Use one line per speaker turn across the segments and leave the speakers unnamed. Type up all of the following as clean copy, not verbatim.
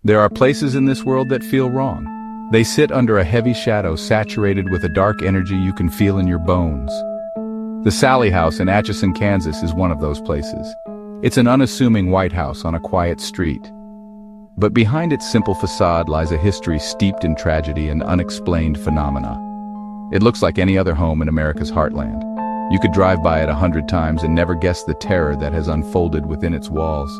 There are places in this world that feel wrong. They sit under a heavy shadow saturated with a dark energy you can feel in your bones. The Sallie house in Atchison, Kansas is one of those places. It's an unassuming white house on a quiet street. But behind its simple facade lies a history steeped in tragedy and unexplained phenomena. It looks like any other home in America's heartland. You could drive by it 100 times and never guess the terror that has unfolded within its walls.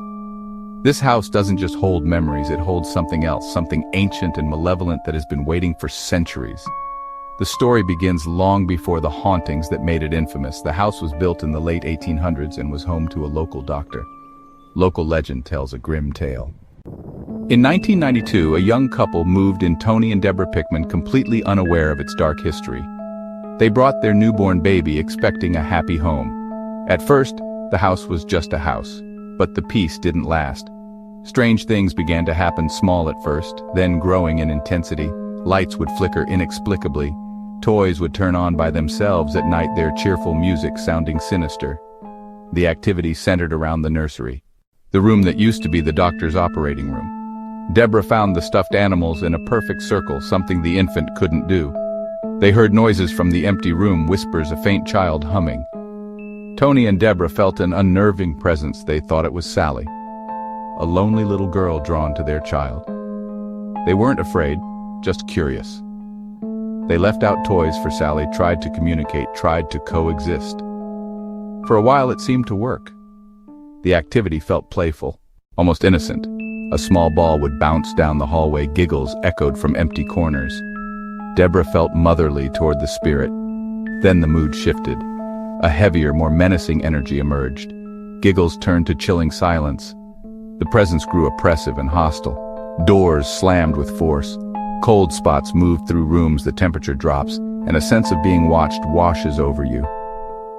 This house doesn't just hold memories, it holds something else, something ancient and malevolent that has been waiting for centuries. The story begins long before the hauntings that made it infamous. The house was built in the late 1800s and was home to a local doctor. Local legend tells a grim tale. In 1992, a young couple moved in, Tony and Deborah Pickman, completely unaware of its dark history. They brought their newborn baby expecting a happy home. At first, the house was just a house, but the peace didn't last. Strange things began to happen, small at first, then growing in intensity. Lights would flicker inexplicably. Toys would turn on by themselves at night, their cheerful music sounding sinister. The activity centered around the nursery, the room that used to be the doctor's operating room. Deborah found the stuffed animals in a perfect circle, something the infant couldn't do. They heard noises from the empty room, whispers, a faint child humming. Tony and Deborah felt an unnerving presence. They thought it was Sallie, a lonely little girl drawn to their child. They weren't afraid, just curious. They left out toys for Sallie, tried to communicate, tried to coexist. For a while it seemed to work. The activity felt playful, almost innocent. A small ball would bounce down the hallway, giggles echoed from empty corners. Deborah felt motherly toward the spirit. Then the mood shifted. A heavier, more menacing energy emerged. Giggles turned to chilling silence. The presence grew oppressive and hostile. Doors slammed with force. Cold spots moved through rooms, the temperature drops, and a sense of being watched washes over you.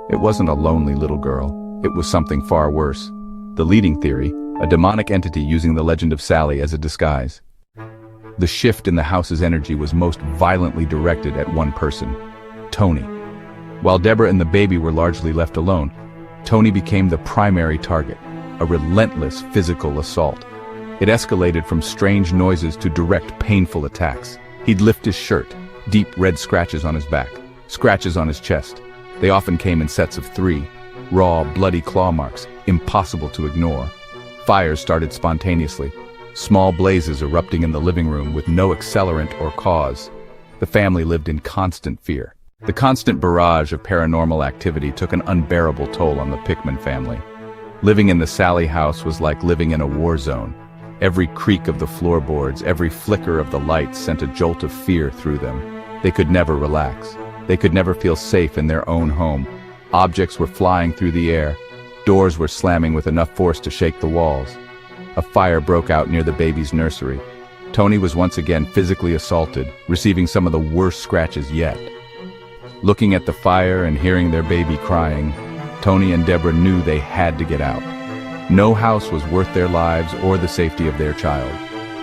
It wasn't a lonely little girl. It was something far worse. The leading theory, a demonic entity using the legend of Sallie as a disguise. The shift in the house's energy was most violently directed at one person, Tony. While Deborah and the baby were largely left alone, Tony became the primary target, a relentless physical assault. It escalated from strange noises to direct, painful attacks. He'd lift his shirt, deep red scratches on his back, scratches on his chest. They often came in sets of 3, raw, bloody claw marks, impossible to ignore. Fires started spontaneously, small blazes erupting in the living room with no accelerant or cause. The family lived in constant fear. The constant barrage of paranormal activity took an unbearable toll on the Pickman family. Living in the Sallie house was like living in a war zone. Every creak of the floorboards, every flicker of the lights sent a jolt of fear through them. They could never relax. They could never feel safe in their own home. Objects were flying through the air. Doors were slamming with enough force to shake the walls. A fire broke out near the baby's nursery. Tony was once again physically assaulted, receiving some of the worst scratches yet. Looking at the fire and hearing their baby crying, Tony and Deborah knew they had to get out. No house was worth their lives or the safety of their child.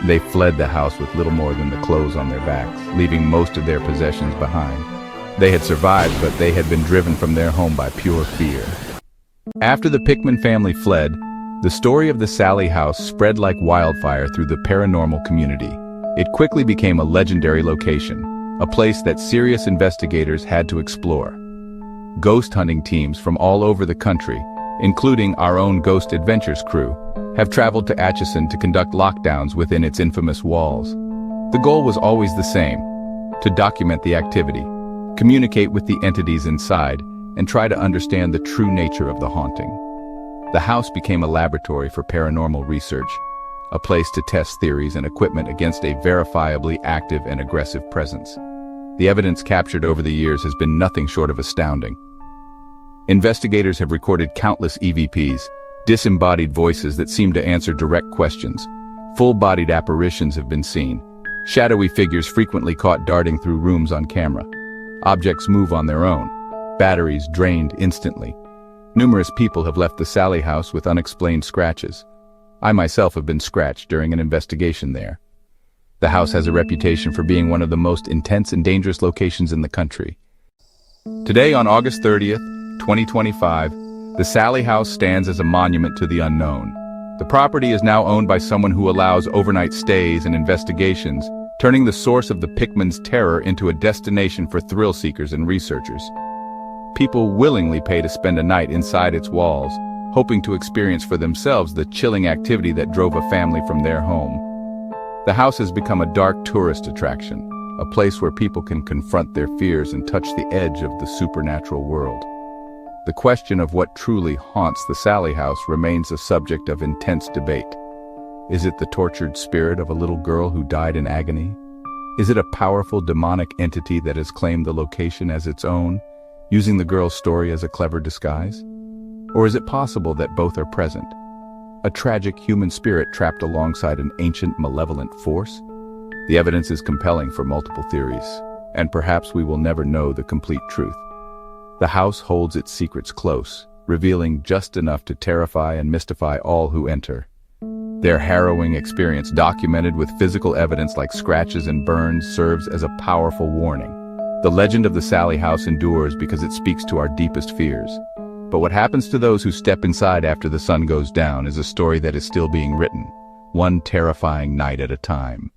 They fled the house with little more than the clothes on their backs, leaving most of their possessions behind. They had survived, but they had been driven from their home by pure fear. After the Pickman family fled, the story of the Sallie house spread like wildfire through the paranormal community. It quickly became a legendary location, a place that serious investigators had to explore. Ghost hunting teams from all over the country, including our own Ghost Adventures crew, have traveled to Atchison to conduct lockdowns within its infamous walls. The goal was always the same: to document the activity, communicate with the entities inside, and try to understand the true nature of the haunting. The house became a laboratory for paranormal research, a place to test theories and equipment against a verifiably active and aggressive presence. The evidence captured over the years has been nothing short of astounding. Investigators have recorded countless EVPs, disembodied voices that seem to answer direct questions. Full-bodied apparitions have been seen. Shadowy figures frequently caught darting through rooms on camera. Objects move on their own. Batteries drained instantly. Numerous people have left the Sallie house with unexplained scratches. I myself have been scratched during an investigation there. The house has a reputation for being one of the most intense and dangerous locations in the country. Today, on August 30th, 2025, the Sallie house stands as a monument to the unknown, The property is now owned by someone who allows overnight stays and investigations, turning the source of the Pickman's terror into a destination for thrill seekers and researchers. People willingly pay to spend a night inside its walls, hoping to experience for themselves the chilling activity that drove a family from their home. The house has become a dark tourist attraction, a place where people can confront their fears and touch the edge of the supernatural world. The question of what truly haunts the Sallie house remains a subject of intense debate. Is it the tortured spirit of a little girl who died in agony? Is it a powerful demonic entity that has claimed the location as its own, using the girl's story as a clever disguise? Or is it possible that both are present? A tragic human spirit trapped alongside an ancient malevolent force? The evidence is compelling for multiple theories, and perhaps we will never know the complete truth. The house holds its secrets close, revealing just enough to terrify and mystify all who enter. Their harrowing experience, documented with physical evidence like scratches and burns, serves as a powerful warning. The legend of the Sallie house endures because it speaks to our deepest fears. But what happens to those who step inside after the sun goes down is a story that is still being written, one terrifying night at a time.